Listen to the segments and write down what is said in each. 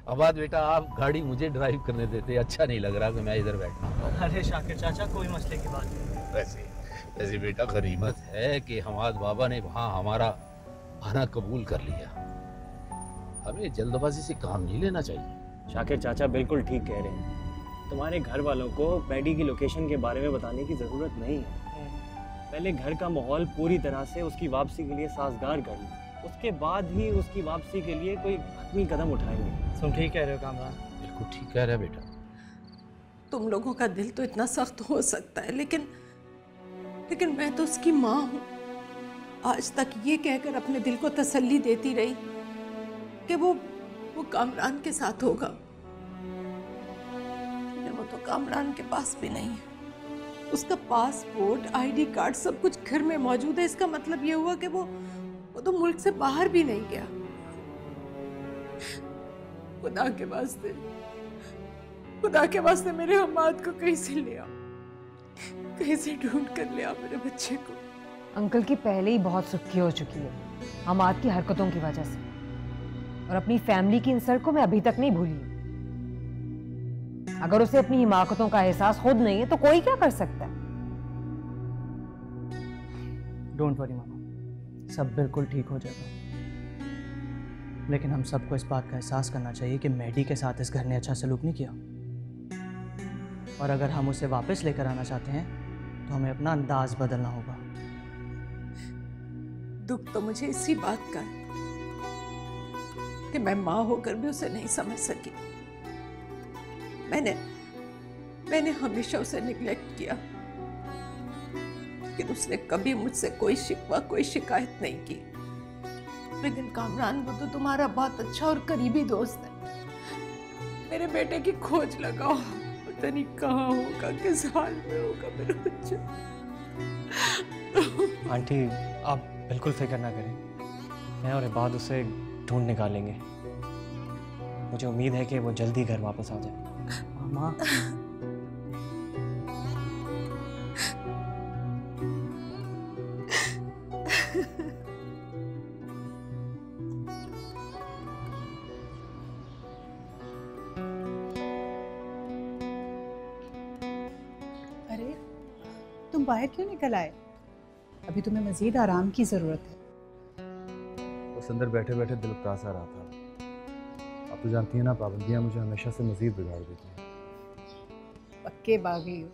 अबाद बेटा, आप गाड़ी मुझे ड्राइव करने देते, अच्छा नहीं लग रहा कि मैं इधर बैठा। अरे शाकिर चाचा, कोई मसले की बात नहीं। वैसे वैसे बेटा, गनीमत है कि हमाद बाबा ने वहाँ हमारा आना कबूल कर लिया। हमें जल्दबाजी से काम नहीं लेना चाहिए। शाकिर चाचा बिल्कुल ठीक कह रहे हैं। तुम्हारे घर वालों को मैडी की लोकेशन के बारे में बताने की जरूरत नहीं है। पहले घर का माहौल पूरी तरह से उसकी वापसी के लिए साजगार कर लो, उसके बाद ही उसकी वापसी के लिए कोई हतमी कदम उठाएंगे। तुम ठीक कह रहे हो कामरान। बिल्कुल ठीक कह रहा है बेटा। तुम लोगों का दिल तो इतना सख्त हो सकता है, लेकिन मैं तो उसकी माँ हूँ। आज तक ये कहकर अपने दिल को तसल्ली देती रही कि वो कामरान के साथ होगा। वो तो कामरान के पास भी नहीं है। उसका पासपोर्ट, आईडी कार्ड सब कुछ घर में मौजूद है। इसका मतलब ये हुआ कि वो तो मुल्क से बाहर भी नहीं गया। खुदा के वास्ते मेरे हमाद को कहीं से ले आओ, कहीं से ढूंढ कर ले आओ मेरे बच्चे को। अंकल की पहले ही बहुत सुर्खी हो चुकी है हमाद की हरकतों की वजह से, और अपनी फैमिली की इंसल्ट को मैं अभी तक नहीं भूली हूँ। अगर उसे अपनी हिमाकतों का एहसास खुद नहीं है तो कोई क्या कर सकता है। डोंट वरी मामा, सब बिल्कुल ठीक हो जाएगा। लेकिन हम सबको इस बात का एहसास करना चाहिए कि मैडी के साथ इस घर ने अच्छा सलूक नहीं किया, और अगर हम उसे वापस लेकर आना चाहते हैं तो हमें अपना अंदाज बदलना होगा। दुख तो मुझे इसी बात का है कि मैं माँ होकर भी उसे नहीं समझ सकी। मैंने हमेशा उसे निग्लेक्ट किया, लेकिन उसने कभी मुझसे कोई शिकवा, कोई शिकायत नहीं की। लेकिन कामरान, वो तो तुम्हारा बहुत अच्छा और करीबी दोस्त है। मेरे बेटे की खोज लगाओ, पता नहीं कहाँ होगा, किस हाल में होगा मेरा बच्चा। आंटी, आप बिल्कुल फिक्र ना करें, मैं और इबाद उसे ढूंढ निकालेंगे। मुझे उम्मीद है कि वो जल्दी घर वापस आ जाए। मामा, अरे तुम बाहर क्यों निकल आए? अभी तुम्हें मजीद आराम की जरूरत है। बस अंदर बैठे बैठे दिल उदास आ रहा था। आप तो जानती हैं ना, पाबंदियां मुझे हमेशा से मजीद बिगाड़ देती हैं। पक्के बागी हो।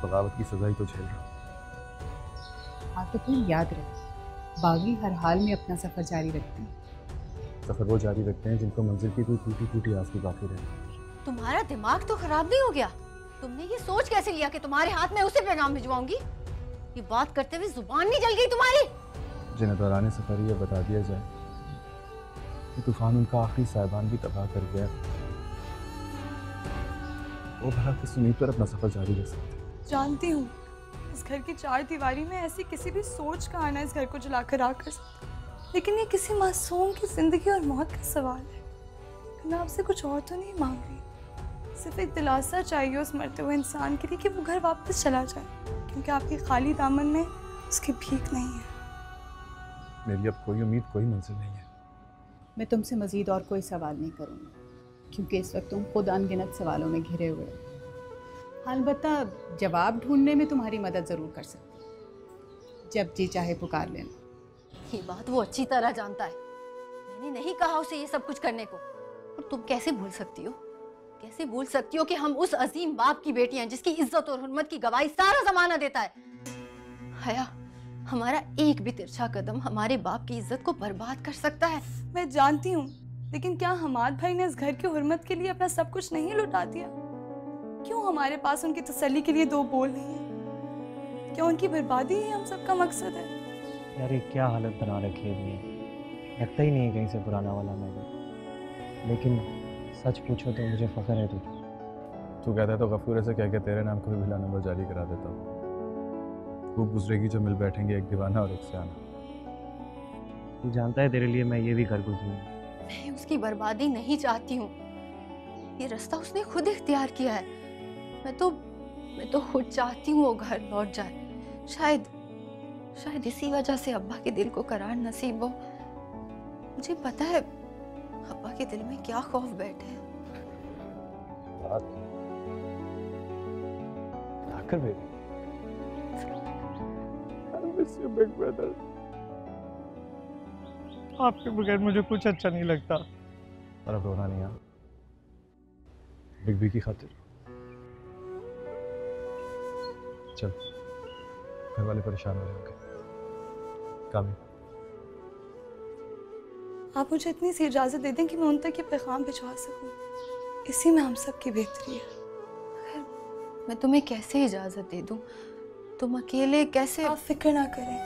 बगावत की सजा ही तो झेल रहा हूं। हाँ तो तुम याद रखो, बागी हर हाल में अपना सफर जारी रखते हैं। सफर वो जारी रखते हैं जिनको मंजिल की कोई टूटी टूटी आस की बाकी रहती है। तुम्हारा दिमाग तो खराब नहीं हो गया? तुमने ये सोच कैसे लिया कि तुम्हारे हाथ में उसे पैगाम भिजवाऊंगी? ये बात करते हुए जुबान नहीं जल गई तुम्हारी? जिन्हें दौरान सफर ये बता दिया जाए कि तूफान उनका आखिरी साहिबान भी तबाह कर गया, वो भला किस उम्मीद पर अपना सफर जारी रख सकते। जानती हूँ इस घर की चार दीवारी में ऐसी किसी भी सोच का आना इस घर को जलाकर आ कर सकता, लेकिन ये किसी मासूम की जिंदगी और मौत का सवाल है। मैं आपसे कुछ और तो नहीं मांग रही, सिर्फ एक दिलासा चाहिए उस मरते हुए इंसान के लिए कि वो घर वापस चला जाए, क्योंकि आपके खाली दामन में उसकी भीख नहीं है। मेरी अब कोई उम्मीद, कोई मंजिल नहीं है। मैं तुमसे मजीद और कोई सवाल नहीं करूँगी, क्योंकि इस वक्त तुम खुद अनगिनत सवालों में घिरे हुए हो। अलबत्ता जवाब ढूंढने में तुम्हारी मदद ज़रूर कर सकती। जब जी चाहे पुकार लेना। ये बात वो अच्छी तरह जानता है। मैंने नहीं कहा उसे ये सब कुछ करने को। और तुम कैसे भूल सकती हो? कैसे भूल सकती हो कि हम उस अजीम बाप की बेटी हैं जिसकी इज्जत और हुर्मत की गवाही सारा जमाना देता है। हया, हमारा एक भी तिरछा कदम हमारे बाप की इज्जत को बर्बाद कर सकता है। मैं जानती हूँ, लेकिन क्या हमाद भाई ने इस घर की हुर्मत के लिए अपना सब कुछ नहीं लुटा दिया? क्यों हमारे पास उनकी तसल्ली के लिए दो बोल नहीं है? क्या उनकी बर्बादी ही हम सबका मकसद है? यार ये क्या हालत बना रखी है दुनिया, लगता ही नहीं है कहीं से पुराना वाला मैडी। लेकिन सच पूछो तो मुझे फख्र है तुझे। तू कहता है तो गफूर ऐसे कह के तेरे नाम का भी बिला नंबर जारी करा देता हूँ। खूब गुजरेगी जो मिल बैठेंगे, एक दीवाना और एक सियाना। तू जानता है तेरे लिए मैं ये भी कर गुजरी हूँ। मैं उसकी बर्बादी नहीं चाहती हूँ। ये रास्ता उसने खुद इख्तियार किया है। मैं तो खुद चाहती हूँ वो घर लौट जाए। शायद इसी वजह से अब्बा के दिल को करार नसीब हो। मुझे पता है अब्बा के दिल में क्या खौफ बैठे है। आकर baby, I miss you big brother। आपके बगैर मुझे कुछ अच्छा नहीं लगता। और अब रोना नहीं आ, बिग बी की खातिर। चल, घर वाले परेशान हो रहे होंगे। कामी, आप मुझे इतनी सी इजाज़त दे दें कि मैं उन तक ये पैगाम भिजवा सकूं। इसी में हम सब की बेहतरी है। मगर मैं तुम्हें कैसे इजाजत दे दूं? तुम अकेले कैसे? आप फिक्र ना करें,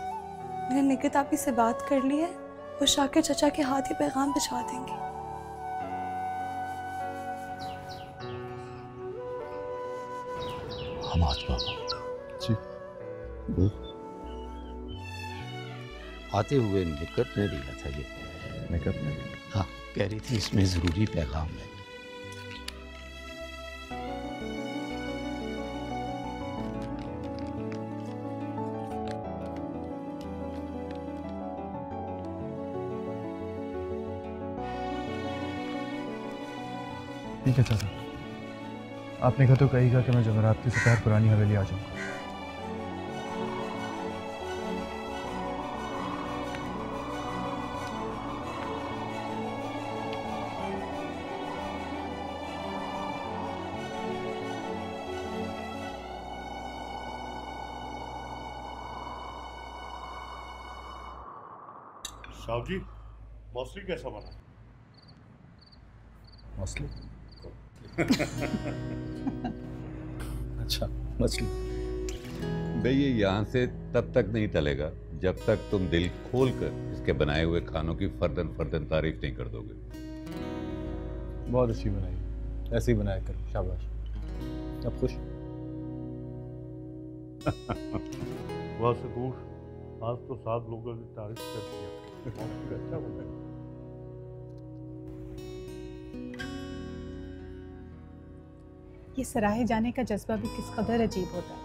मैंने निकित आपी से बात कर ली है, वो शाकिर चचा के हाथ ही पैगाम भिजवा देंगे। हमाद बाबा जी। वो आते हुए निकट ने दिया था ये। निकट ने? हाँ, कह रही थी इसमें जरूरी पैगाम है। ठीक है चाचा, आपने कहा तो कहेगा कि मैं जमरात की दोपहर पुरानी हवेली आ जाऊंगा। साहब जी, मौसली कैसा बना? मछली? अच्छा, मछली। भाई ये यहाँ से तब तक नहीं टलेगा जब तक तुम दिल खोलकर इसके बनाए हुए खानों की फर्दन फर्दन तारीफ नहीं कर दोगे। बहुत अच्छी बनाई, ऐसे ही बनाया करो, शाबाश। अब खुश? वाह सकूर, आज तो 7 लोगों ने तारीफ कर दिया। अच्छा बना। ये सराहे जाने का जज्बा भी किस कदर अजीब होता है।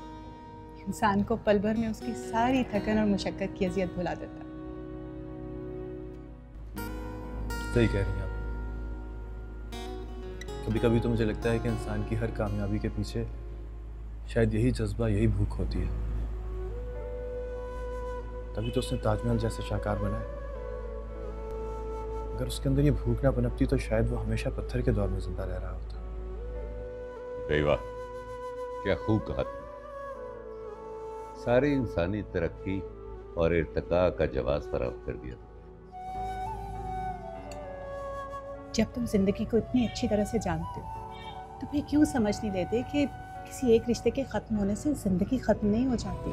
इंसान को पल भर में उसकी सारी थकन और मुशक्कत की अजियत भुला देता है। सही कह रही हैं आप। कभी कभी तो मुझे लगता है कि इंसान की हर कामयाबी के पीछे शायद यही जज्बा, यही भूख होती है। तभी तो उसने ताजमहल जैसे शाहकार बनाए। अगर उसके अंदर ये भूख ना पनपती तो शायद वो हमेशा पत्थर के दौर में जिंदा रह रहा होता। वाह, क्या खूब कहा। सारी इंसानी तरक्की और इर्तिका का जवाब फराहम कर दिया। जब तुम जिंदगी को इतनी अच्छी तरह से जानते हो तो फिर क्यों समझ नहीं लेते कि किसी एक रिश्ते के खत्म होने से जिंदगी खत्म नहीं हो जाती।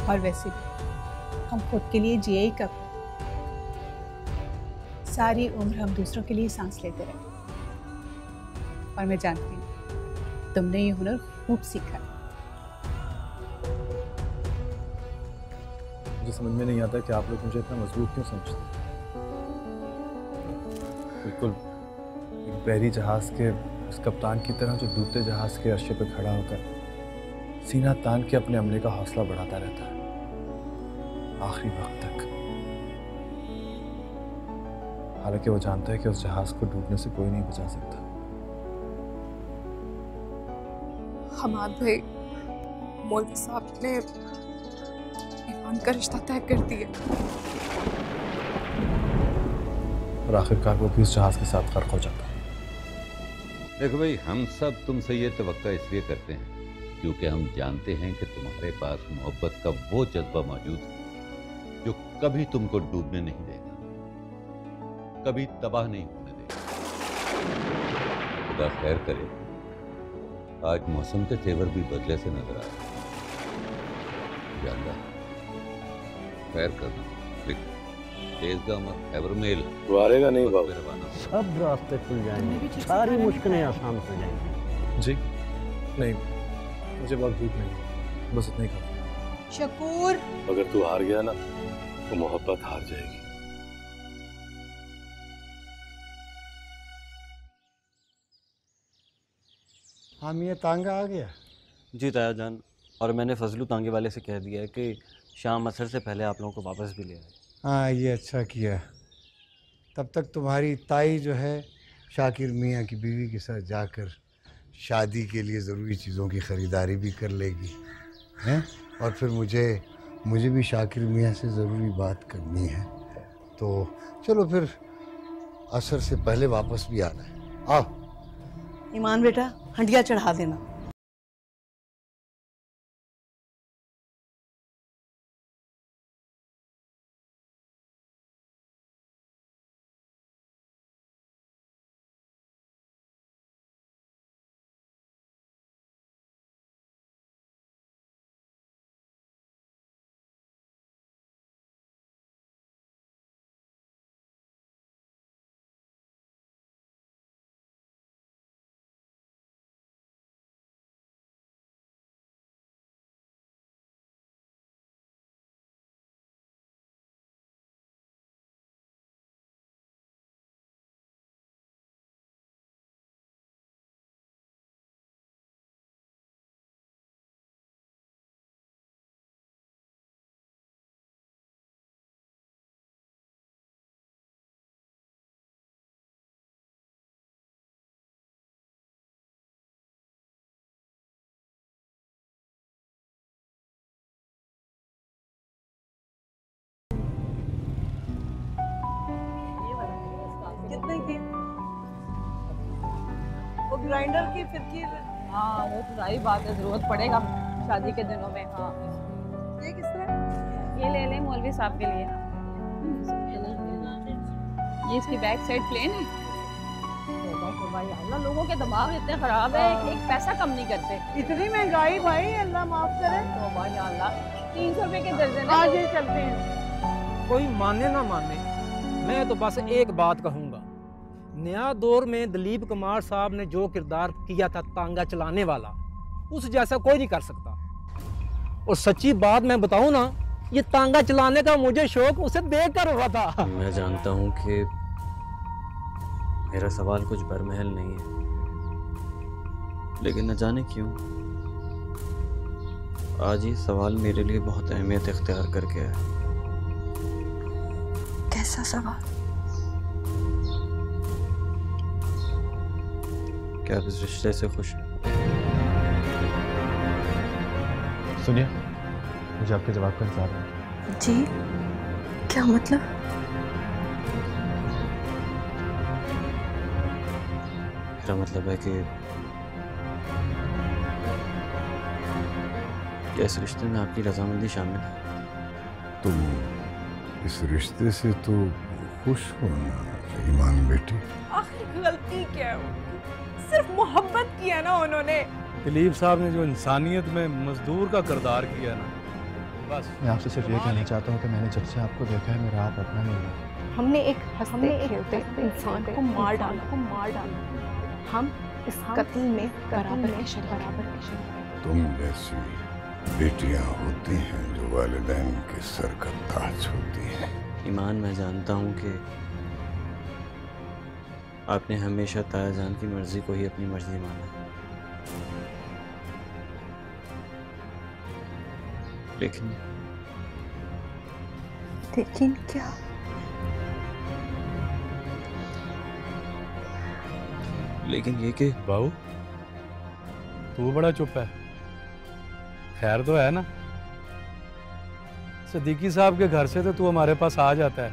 और वैसे भी हम खुद के लिए जिए ही कब? सारी उम्र हम दूसरों के लिए सांस लेते रहे। और मैं जानती हूँ तुमने ये हुनर खूब सीखा। मुझे समझ में नहीं आता कि आप लोग मुझे इतना मजबूत क्यों समझते हैं। बिल्कुल एक बहरी जहाज के उस कप्तान की तरह जो डूबते जहाज के अर्शे पर खड़ा होकर सीना तान के अपने अमले का हौसला बढ़ाता रहता है आखिरी वक्त तक। हालांकि वो जानता है कि उस जहाज को डूबने से कोई नहीं बचा सकता। हमाद भाई, मौलवी साहब ने ईमान का रिश्ता तय कर दिया। और आखिरकार वो भी उस जहाज के साथ गर्क हो जाता है। देखो भाई, हम सब तुमसे ये तवक्का इसलिए करते हैं क्योंकि हम जानते हैं कि तुम्हारे पास मोहब्बत का वो जज्बा मौजूद है जो कभी तुमको डूबने नहीं देगा, कभी तबाह नहीं होने देगा। खुदा खैर करे, आज मौसम के तेवर भी बदले से नजर आ रहे हैं। या अल्लाह खैर करना। तेजगा मत, खैबर मेल वारेगा नहीं बाबू। रवाना। सब रास्ते खुल जाएंगे, सारी मुश्किलें आसान हो जाएंगी। जी नहीं, मुझे बहुत भूख नहीं, बस इतना ही खाऊं। शकूर, अगर तू हार गया ना तो मोहब्बत हार जाएगी। हम ये तांगा आ गया। जी ताया जान, और मैंने फजलू तांगे वाले से कह दिया है कि शाम असर से पहले आप लोगों को वापस भी ले आए। हाँ, ये अच्छा किया। तब तक तुम्हारी ताई जो है शाकिर मियाँ की बीवी के साथ जाकर शादी के लिए ज़रूरी चीज़ों की ख़रीदारी भी कर लेगी, हैं? और फिर मुझे भी शाकिर मियाँ से ज़रूरी बात करनी है। तो चलो फिर असर से पहले वापस भी आना है। आओ। ईमान बेटा, हंडिया चढ़ा देना। कितने की? वो ग्राइंडर की फिर की? हाँ, वो तो सारी बात है, जरूरत पड़ेगा शादी के दिनों में। हाँ, ये किस तरह? ये ले लें मौलवी साहब के लिए। ये इसकी बैक साइड प्लेन है। अल्लाह, लोगों के दिमाग इतने खराब है, एक पैसा कम नहीं करते। इतनी महंगाई भाई, अल्लाह माफ करे। तो भाई अल्लाह, 300 रुपए के दर्जन है। आज ही चलते हैं। कोई माने ना माने, मैं तो बस एक बात कहूँगा, नया दौर में दिलीप कुमार साहब ने जो किरदार किया था तांगा चलाने वाला, उस जैसा कोई नहीं कर सकता। और सच्ची बात मैं बताऊँ ना, ये तांगा चलाने का मुझे शौक उसे देखकर हुआ था। मैं जानता हूँ कि मेरा सवाल कुछ बरमहल नहीं है, लेकिन न जाने क्यों आज ये सवाल मेरे लिए बहुत अहमियत इख्तियार कर गया है। कैसा सवाल? क्या आप इस रिश्ते से खुश हैं? सुनिए, मुझे आपके जवाब का इंतजार है। जी, क्या मतलब? मेरा मतलब है कि क्या इस रिश्ते में आपकी रजामंदी शामिल है? तुम इस रिश्ते से तो खुश हो ना ईमान बेटी? आखिर गलती क्या है उनकी? सिर्फ मोहब्बत किया ना उन्होंने। दिलीप साहब ने जो इंसानियत में मजदूर का किरदार किया ना, बस। मैं आपसे सिर्फ ये कहना चाहता हूँ कि मैंने जब से आपको देखा है मेरा आप अपना नहीं है। हमने एक हंसते खेलते इंसान को मार डाला। हम इस कत्ल में बराबर के शरीक। तुम जैसी बेटियां होती हैं जो वालिदैन के सर का ताज होती हैं। ईमान, मैं जानता हूँ कि आपने हमेशा ताया जान की मर्जी को ही अपनी मर्जी माना, लेकिन क्या? लेकिन ये कि बाबू, तू बड़ा चुप है। खैर तो है ना? सदीकी साहब के घर से तो तू हमारे पास आ जाता है,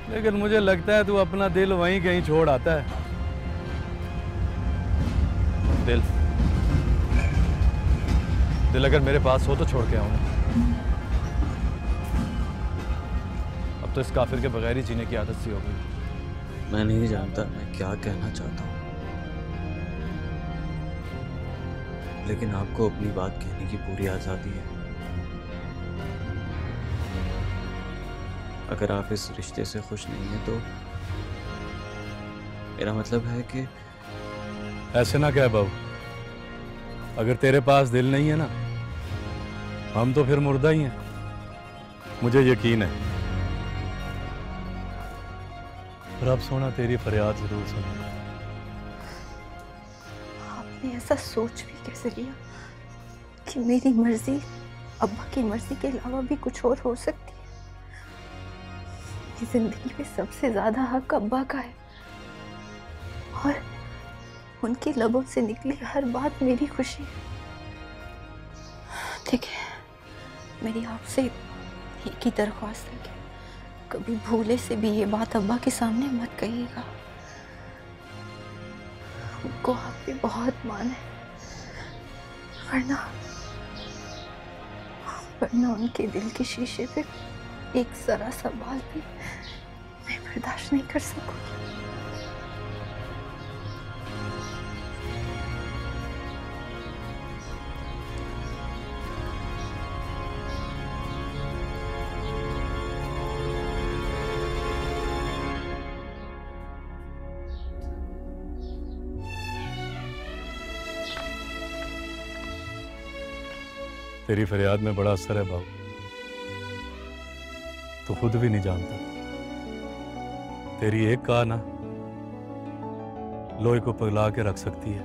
लेकिन मुझे लगता है तू अपना दिल वहीं कहीं छोड़ आता है। दिल अगर मेरे पास हो तो छोड़ के आऊँ। अब तो इस काफिर के बगैर ही जीने की आदत सी हो गई। मैं नहीं जानता मैं क्या कहना चाहता हूँ, लेकिन आपको अपनी बात कहने की पूरी आज़ादी है। अगर आप इस रिश्ते से खुश नहीं हैं तो मेरा मतलब है कि ऐसे ना कह बाबू, अगर तेरे पास दिल नहीं है ना, हम तो फिर मुर्दा ही हैं, मुझे यकीन है। रब सोना तेरी फरियाद जरूर सुने। आपने ऐसा सोच भी कैसे लिया कि मेरी मर्जी अब्बा की मर्जी के अलावा भी कुछ और हो सकती है। इस जिंदगी में सबसे ज्यादा हक अब्बा का है और उनके लबों से निकली हर बात मेरी खुशी है। ठीक है, मेरी आपसे एक ही दरख्वास्त है कि कभी भूले से भी ये बात अब्बा के सामने मत कहिएगा। उनको आप पे बहुत मान है, वरना उनके दिल के शीशे पे एक जरा सा बाल भी मैं बर्दाश्त नहीं कर सकूंगी। तेरी फरियाद में बड़ा असर है बाबू, तू खुद भी नहीं जानता। तेरी एक कहा ना लोहे को पिघला के रख सकती है।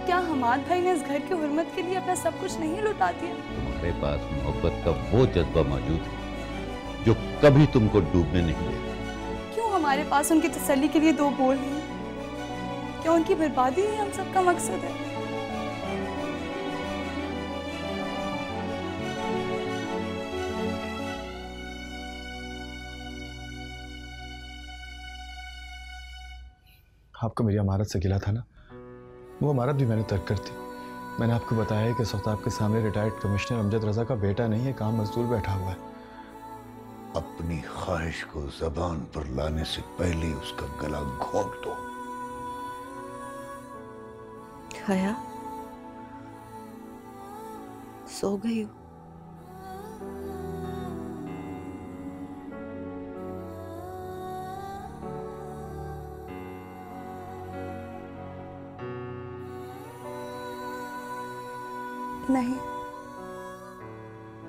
क्या हमाद भाई ने इस घर की हुर्मत के लिए अपना सब कुछ नहीं लुटा दिया? तुम्हारे पास मोहब्बत का वो जज्बा मौजूद है जो कभी तुमको डूबने नहीं देगा। क्यों हमारे पास उनकी तसल्ली के लिए दो बोल नहीं? क्या उनकी बर्बादी ही हम सबका मकसद है? आपको मेरी अमारत से गिला था ना, वो अमारत भी मैंने तर्क कर दी। मैंने आपको बताया है कि इस वक्त आपके सामने रिटायर्ड कमिश्नर अमजद रजा का बेटा नहीं है, काम मजदूर बैठा हुआ है। अपनी ख्वाहिश को जबान पर लाने से पहले ही उसका गला घोंट दो। हया, सो गई हो? नहीं,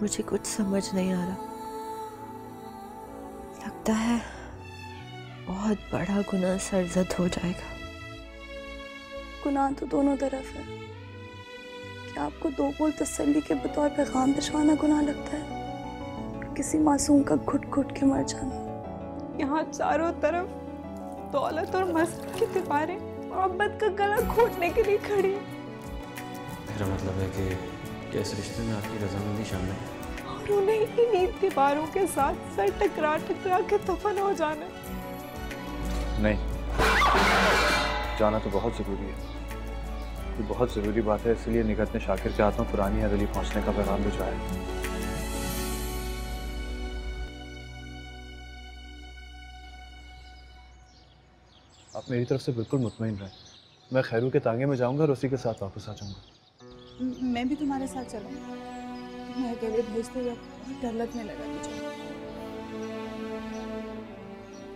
मुझे कुछ समझ नहीं आ रहा। लगता है बहुत बड़ा गुनाह सरजद हो जाएगा। गुनाह तो दोनों तरफ है। क्या आपको दो बोल तसल्ली के बतौर पैगाम भिजवाना गुनाह लगता है? किसी मासूम का घुट घुट के मर जाना। यहाँ चारों तरफ दौलत और मस्जिद की दीवारें मोहब्बत का गला घोटने के लिए खड़ी। मेरा मतलब है कि इस रिश्ते में आपकी रजामंदी शामिल है और उन्हें इन्हीं दीवारों के साथ सर टकरा टकरा के दफन हो जाना। नहीं, जाना तो बहुत ज़रूरी है। ये बहुत ज़रूरी बात है, इसलिए निगत ने शाकिर के हाथों पुरानी हवेली पहुंचने का पैगाम भिजवाया। आप मेरी तरफ से बिल्कुल मुतमईन रहें। मैं खैरू के तांगे में जाऊंगा और उसी के साथ वापस आ जाऊंगा। मैं भी तुम्हारे साथ चलूंगा। तुम्हें अकेले भेजते हुए बहुत डर लगने लगा मुझे।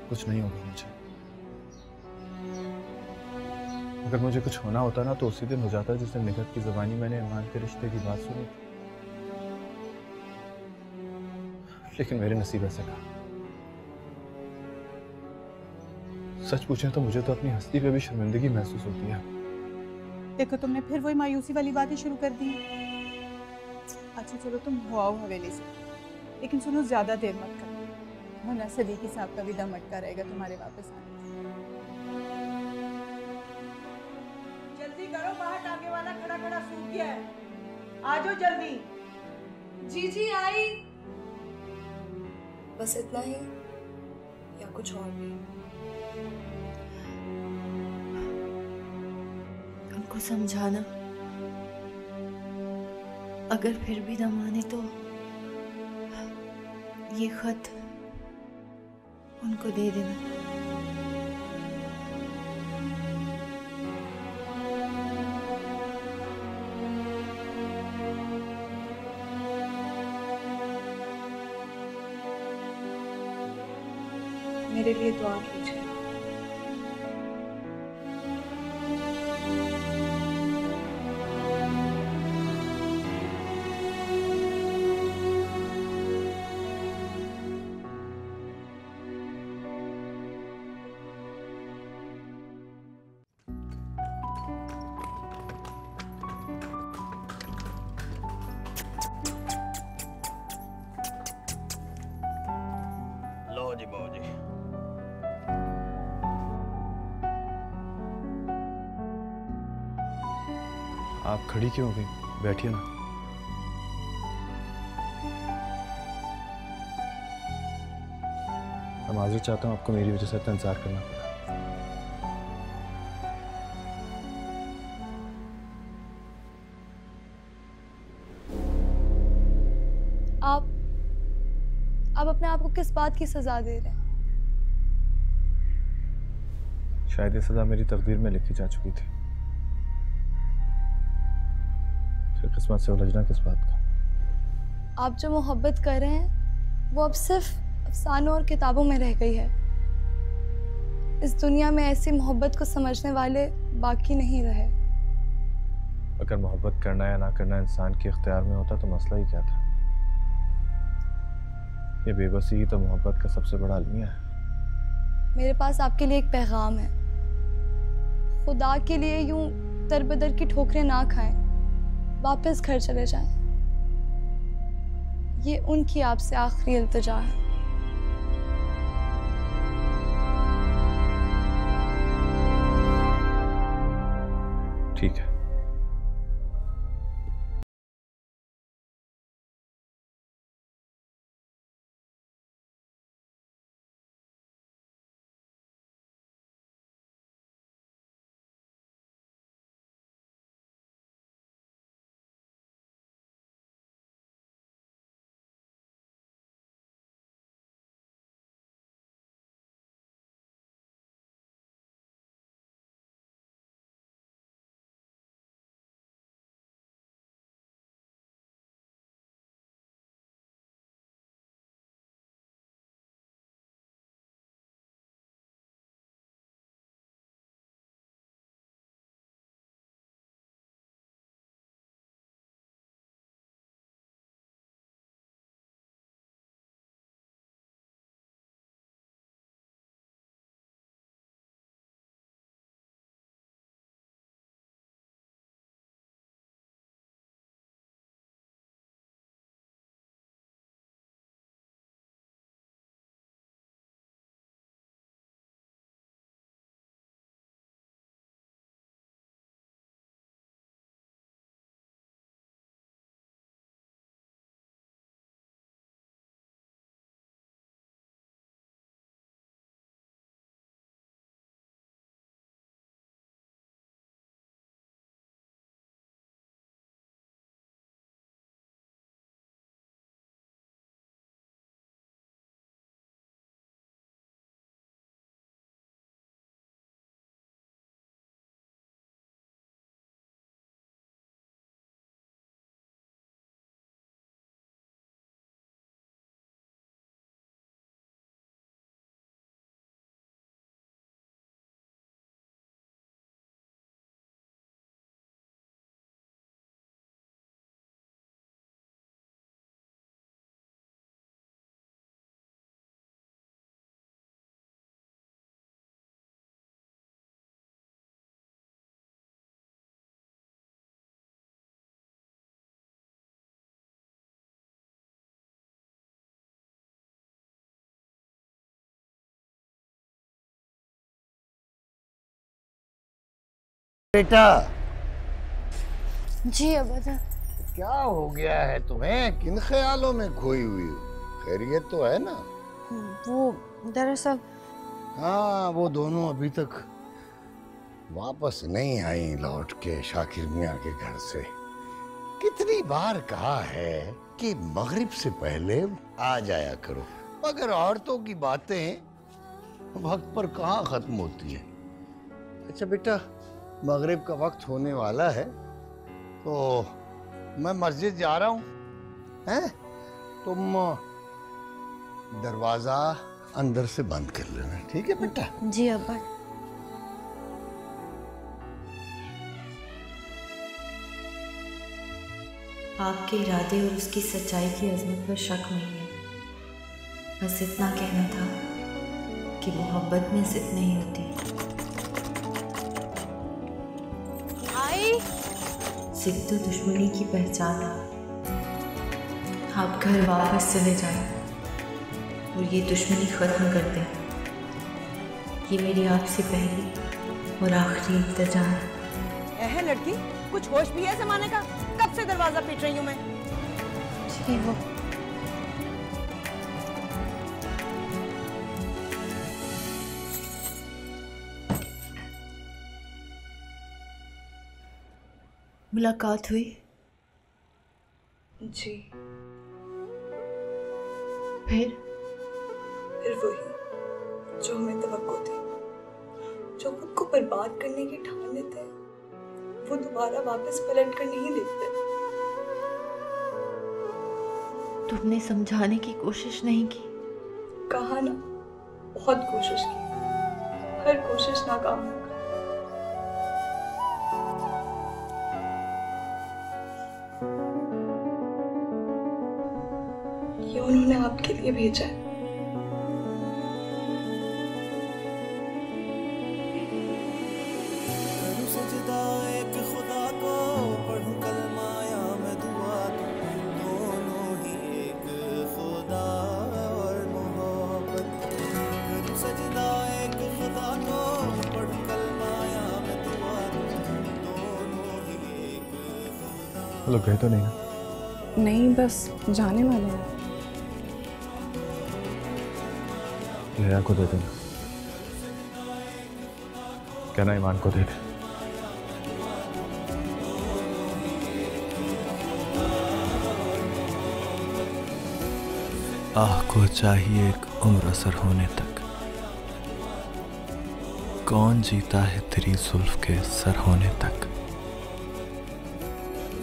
कुछ नहीं होगा मुझे। अगर मुझे कुछ होना होता ना तो उसी दिन हो जाता जिस दिन निगत की ज़बानी मैंने ईमान के रिश्ते की बात सुनी। लेकिन मेरे नसीब ऐसे कहा। सच पूछें तो मुझे तो अपनी हस्ती पे भी शर्मिंदगी महसूस होती है। देखो, तुमने फिर वही मायूसी वाली बातें शुरू कर दी। अच्छा चलो, तुम हो आओ हवेली से, लेकिन सुनो, ज्यादा देर मत करना, वरना सदीकी साहब का भी दम अटका रहेगा तुम्हारे वापस आने। जल्दी करो, बाहर टांगे वाला खड़ा खड़ा सूख गया है। आ जाओ जल्दी। जी जी आई। बस इतना ही या कुछ और भी? उनको समझाना, अगर फिर भी न माने तो ये खत उनको दे देना। मेरे लिए दुआ कीजिए। आप खड़ी क्यों हो गई? बैठिए ना। मैं माजूर चाहता हूँ आपको मेरी वजह से इतना इंतजार करना पड़ा। आप अपने आप को किस बात की सजा दे रहे हैं? शायद ये सजा मेरी तकदीर में लिखी जा चुकी थी, फिर किस्मत से उलझना किस बात का। आप जो मोहब्बत कर रहे हैं वो अब सिर्फ अफसानों और किताबों में रह गई है। इस दुनिया में ऐसी मोहब्बत को समझने वाले बाकी नहीं रहे। अगर मोहब्बत करना या ना करना इंसान के इख्तियार में होता तो मसला ही क्या था? ये बेबसी ही तो मोहब्बत का सबसे बड़ा अलमिया है। मेरे पास आपके लिए एक पैगाम है। खुदा के लिए यूं दर बदर की ठोकरें ना खाएं, वापस घर चले जाएं। ये उनकी आपसे आखिरी इल्तिजा है। ठीक है। बेटा जी अबदा। क्या हो गया है तुम्हें? किन ख्यालों में खोई हुई हो? खैरियत तो है ना? वो दरअसल हाँ, वो दोनों अभी तक वापस नहीं आई लौट के शाकिर मियाँ के घर से। कितनी बार कहा है कि मगरिब से पहले आ जाया करो, मगर औरतों की बातें वक्त पर कहाँ खत्म होती है। अच्छा बेटा, मगरिब का वक्त होने वाला है तो मैं मस्जिद जा रहा हूँ, हैं? तुम दरवाजा अंदर से बंद कर लेना, ठीक है बेटा? जी अब्बा। आपके इरादे और उसकी सच्चाई की अजमत पर शक नहीं है। बस इतना कहना था कि मोहब्बत में जिद नहीं होती। जिद तो दुश्मनी की पहचान है। आप घर वापस चले जाएं और ये दुश्मनी खत्म कर दें। ये मेरी आपसे पहली और आखिरी इल्तिजा है। है लड़की, कुछ होश भी है जमाने का? कब से दरवाजा पीट रही हूँ मैं। जी वो मुलाकात हुई? जी। फिर वही जो हमें तवक्को थी, जो खुद को बर्बाद करने की ठान लेते हैं, वो दोबारा वापस पलट कर नहीं देखते। तुमने समझाने की कोशिश नहीं की? कहा ना, बहुत कोशिश की, हर कोशिश नाकाम हो गई। ये उन्होंने आपके लिए भेजा है। लोग गए तो नहीं ना? नहीं, बस जाने वाले हैं। लेया को दे देना, कहना ईमान को दे दे। आह को चाहिए एक उम्र असर होने तक, कौन जीता है तेरी जुल्फ के सर होने तक।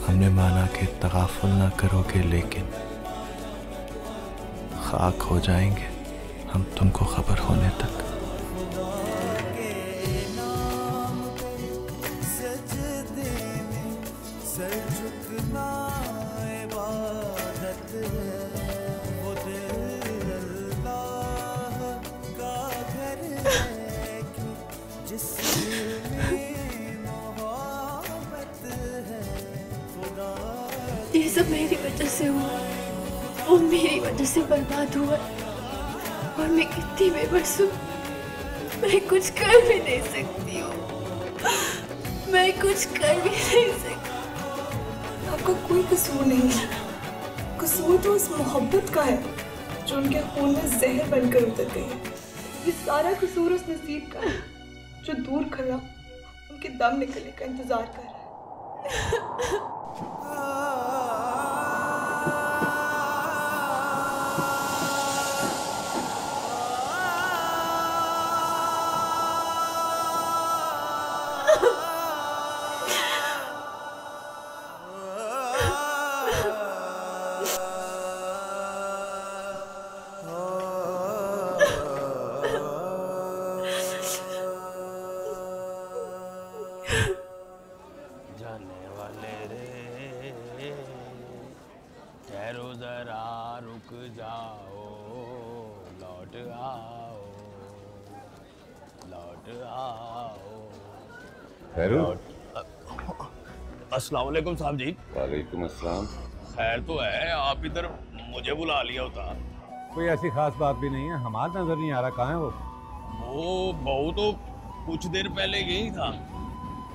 हमने माना कि तगाफुल ना करोगे, लेकिन खाक हो जाएंगे हम तुमको खबर होने तक। ये सब मेरी वजह से हुआ, वो मेरी वजह से बर्बाद हुआ, और मैं कितनी बेबस हूँ। मैं कुछ कर भी नहीं सकती हूँ, मैं कुछ कर भी नहीं सकती। आपका कोई कसूर नहीं है, कसूर तो उस मोहब्बत का है जो उनके खून में जहर बनकर उतर गई है। ये सारा कसूर उस नसीब का है जो दूर खड़ा उनके दम निकलने का इंतजार कर रहा है। जाने वाले रे, ठहरो जरा रुक जाओ, लौट आओ, लौट आओ। खैरू? अस्सलाम वालेकुम साहब जी। वालेकुम अस्सलाम। खैर तो है, आप इधर मुझे बुला लिया होता। कोई ऐसी खास बात भी नहीं है, हमारा नजर नहीं आ रहा, कहाँ है वो? वो बहू तो कुछ देर पहले यही था,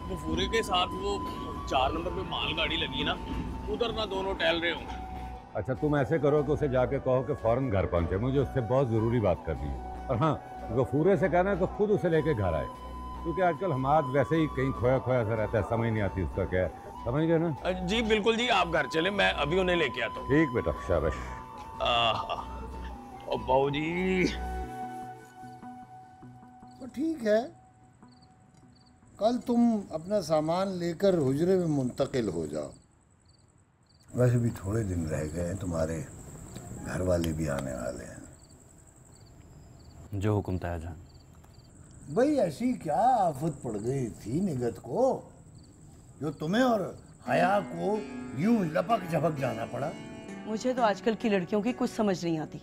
वो फूरे के साथ वो 4 नंबर पे मालगाड़ी लगी ना, उधर ना दोनों टहल रहे होंगे। अच्छा तुम ऐसे करो कि उसे जाके कहो कि फौरन घर पहुंचे, मुझे उससे बहुत ज़रूरी बात करनी है। और हाँ, गफूरे से कहना है कि खुद उसे लेके घर आए, क्योंकि आजकल हमारा वैसे ही कहीं खोया खोया सा रहता है, समझ नहीं आती उसका क्या है, समझ गए ना? जी बिल्कुल जी, आप घर चले, मैं अभी उन्हें लेके आता हूँ। ठीक बेटा, शाबाश। और बहू जी तो ठीक है, कल तुम अपना सामान लेकर हुजरे में मुंतकिल हो जाओ। वैसे भी थोड़े दिन रह गए हैं, तुम्हारे घर वाले भी आने वाले हैं। जो हुक्म ताया जान। भाई ऐसी क्या आफत पड़ गई थी निगत को जो तुम्हें और हया को यूं लपक झपक जाना पड़ा? मुझे तो आजकल की लड़कियों की कुछ समझ नहीं आती।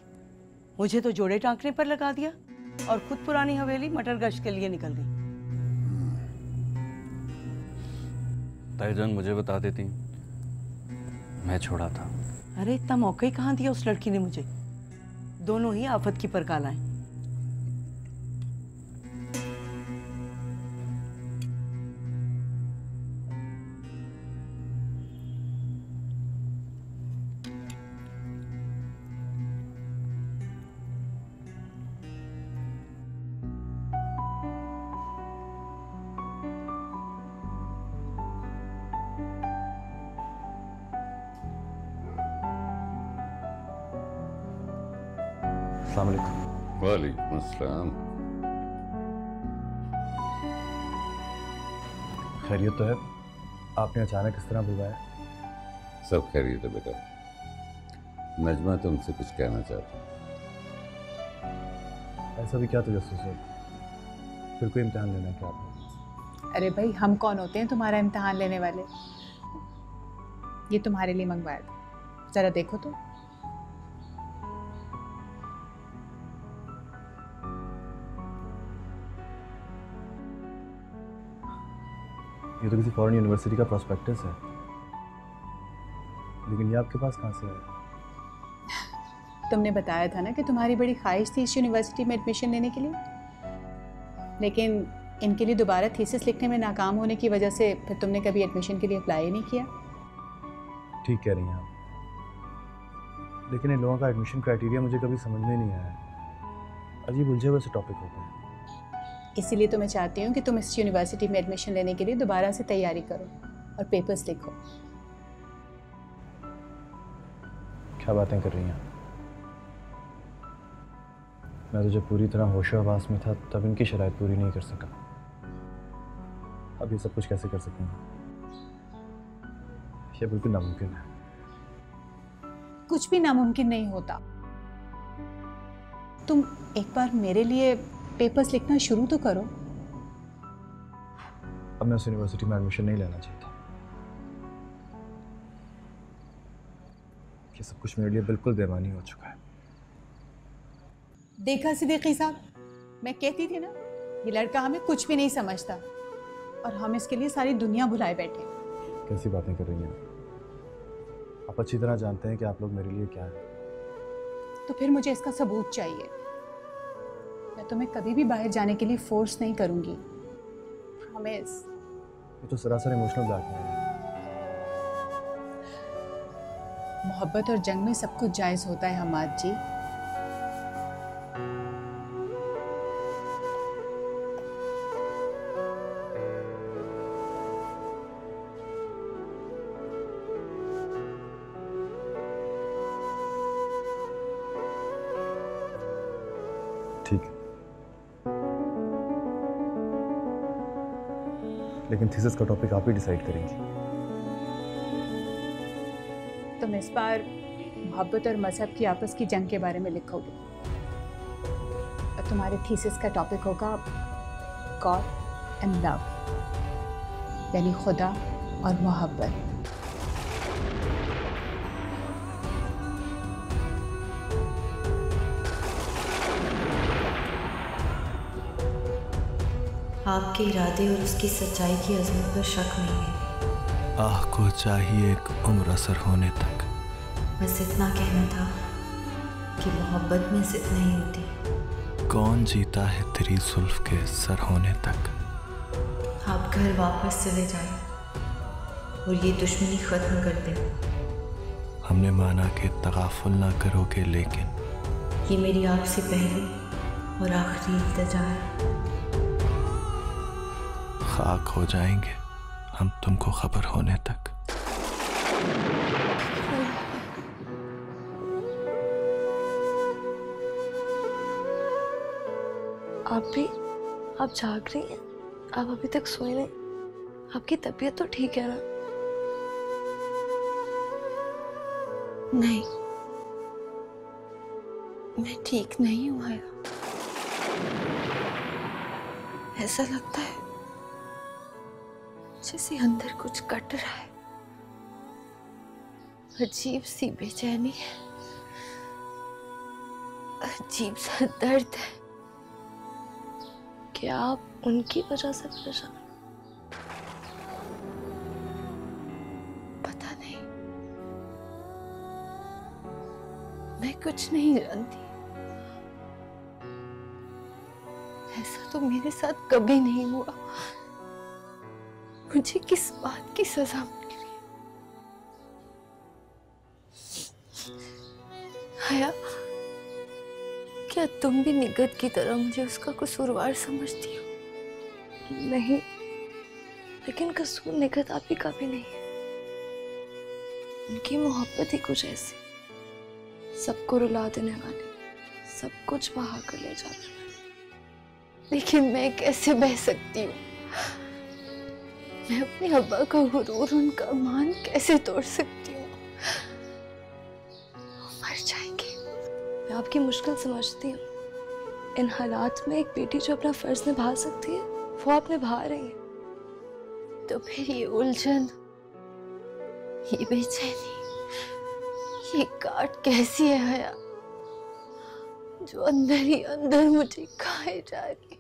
मुझे तो जोड़े टांकने पर लगा दिया और खुद पुरानी हवेली मटर गश्त के लिए निकल गई। ताया जान मुझे बता देती, मैं छोड़ा था। अरे इतना मौका ही कहाँ दिया उस लड़की ने मुझे। दोनों ही आफत की परकालाएं। अस्सलाम वालेकुम। वालेकुम अस्सलाम। खैरियत तो है? आपने अचानक इस तरह बुलवाया? सब खैरियत है बेटा। नजमा तुमसे कुछ कहना चाहती। ऐसा भी क्या तजस्सुस है? फिर कोई इम्तिहान लेना है क्या आपने? अरे भाई, हम कौन होते हैं तुम्हारा इम्तिहान लेने वाले? ये तुम्हारे लिए मंगवाया था, जरा देखो तो। ये तो किसी फॉरेन यूनिवर्सिटी का प्रोस्पेक्टस है, लेकिन ये आपके पास कहाँ से आया? तुमने बताया था ना कि तुम्हारी बड़ी ख्वाहिश थी इस यूनिवर्सिटी में एडमिशन लेने के लिए, लेकिन इनके लिए दोबारा थीसिस लिखने में नाकाम होने की वजह से फिर तुमने कभी एडमिशन के लिए अप्लाई नहीं किया। ठीक कह रही हैं आप, लेकिन इन लोगों का एडमिशन क्राइटेरिया मुझे कभी समझ में नहीं आया। अजीब उलझे हुए से टॉपिक होते हैं। इसीलिए तो मैं चाहती हूँ कि तुम इस यूनिवर्सिटी में एडमिशन लेने के लिए दोबारा से तैयारी करो और पेपर्स लिखो। क्या बातें कर रही हैं? मैं तो जब पूरी तरह होशो हवास में था तब इनकी शराइत पूरी नहीं कर सका, अब ये सब कुछ कैसे कर सकूँगा? ये बिल्कुल नामुमकिन है। कुछ भी नामुमकिन नहीं होता। तुम एक बार मेरे लिए पेपर्स लिखना शुरू तो करो। अब मैं उस यूनिवर्सिटी में एडमिशन नहीं लेना चाहता। ये सब कुछ मेरे लिए बिल्कुल बेमानी हो चुका है। देखा सिद्दीकी साहब, मैं कहती थी ना, ये लड़का हमें कुछ भी नहीं समझता और हम इसके लिए सारी दुनिया भुलाए बैठे। कैसी बातें कर रही हैं आप? अच्छी तरह जानते हैं कि आप लोग मेरे लिए क्या है। तो फिर मुझे इसका सबूत चाहिए। मैं तुम्हें कभी भी बाहर जाने के लिए फोर्स नहीं करूंगी, प्रॉमिस। ये तो सरासर इमोशनल ब्लैकमेल है। मोहब्बत और जंग में सब कुछ जायज होता है हमाद जी। ठीक है, लेकिन थीसिस का टॉपिक आप ही डिसाइड करेंगी। तुम इस बार मोहब्बत और मजहब की आपस की जंग के बारे में लिखोगे और तुम्हारे थीसिस का टॉपिक होगा गॉड एंड लव, यानी खुदा और मोहब्बत। आपके इरादे और उसकी सच्चाई की अजमत पर शक नहीं है। आह को चाहिए एक उम्र असर होने तक। बस इतना कहना था कि मोहब्बत में जिद नहीं होती। कौन जीता है तेरी जुल्फ के सर होने तक। आप घर वापस चले जाएं और ये दुश्मनी खत्म कर दें। हमने माना कि तगाफुल ना करोगे, लेकिन ये मेरी आपसे पहली और आखिरी इल्तिजा है। खाक हो जाएंगे हम तुमको खबर होने तक। आप जाग रही हैं? आप अभी तक सोए नहीं? आपकी तबीयत तो ठीक है ना? नहीं, मैं ठीक नहीं हूँ आया। ऐसा लगता है जैसे अंदर कुछ कट रहा है। अजीब सी बेचैनी है, अजीब सा दर्द है। क्या आप उनकी वजह से परेशान? पता नहीं, मैं कुछ नहीं जानती। ऐसा तो मेरे साथ कभी नहीं हुआ। मुझे किस बात की सजा मिल रही है? आया, क्या तुम भी निगत की तरह मुझे उसका कसूरवार समझती हो? नहीं, लेकिन कसूर निगत आप ही का भी नहीं है। उनकी मोहब्बत ही कुछ ऐसी, सबको रुला देने वाली, सब कुछ बहा कर ले जाना, लेकिन मैं कैसे बह सकती हूँ? मैं अपने अब्बा का गुरूर, उनका मान कैसे तोड़ सकती हूँ? वो मर जाएंगे। मैं आपकी मुश्किल समझती हूँ। इन हालात में एक बेटी जो अपना फर्ज निभा सकती है वो आप निभा रही है, तो फिर ये उलझन, ये बेचैनी, ये काट कैसी है हया जो अंदर ही अंदर मुझे खाए जा रही?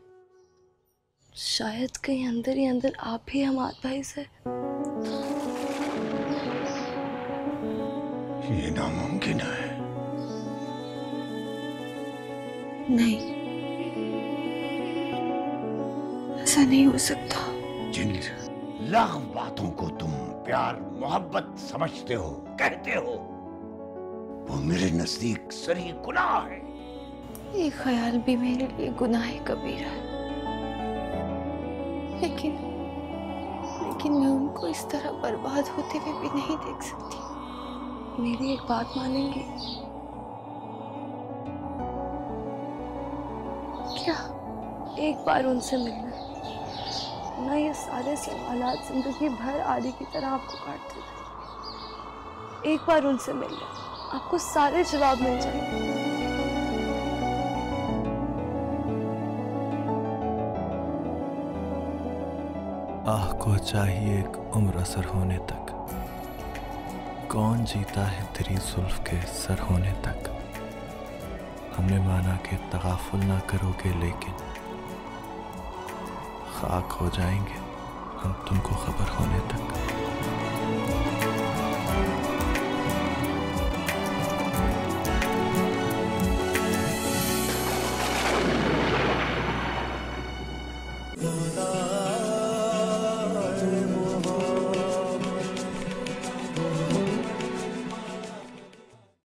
शायद कहीं अंदर ही अंदर आप भी हमारे भाई से। ये नामुमकिन है। नहीं, ऐसा नहीं हो सकता। जिन लाख बातों को तुम प्यार मोहब्बत समझते हो, कहते हो, वो मेरे नजदीक सरी गुनाह है। ये ख्याल भी मेरे लिए गुनाह कबीरा है, लेकिन मैं उनको इस तरह बर्बाद होते हुए भी नहीं देख सकती। मेरी एक बात मानेंगे क्या? एक बार उनसे मिलना, ना ये सारे सवालात जिंदगी भर आदि की तरह आपको काटते रहे। एक बार उनसे मिलना, आपको सारे जवाब मिल जाएंगे। आह को चाहिए एक उम्र असर होने तक, कौन जीता है तेरी जुल्फ के सर होने तक। हमने माना कि तगाफुल ना करोगे, लेकिन खाक हो जाएंगे हम तुमको खबर होने तक।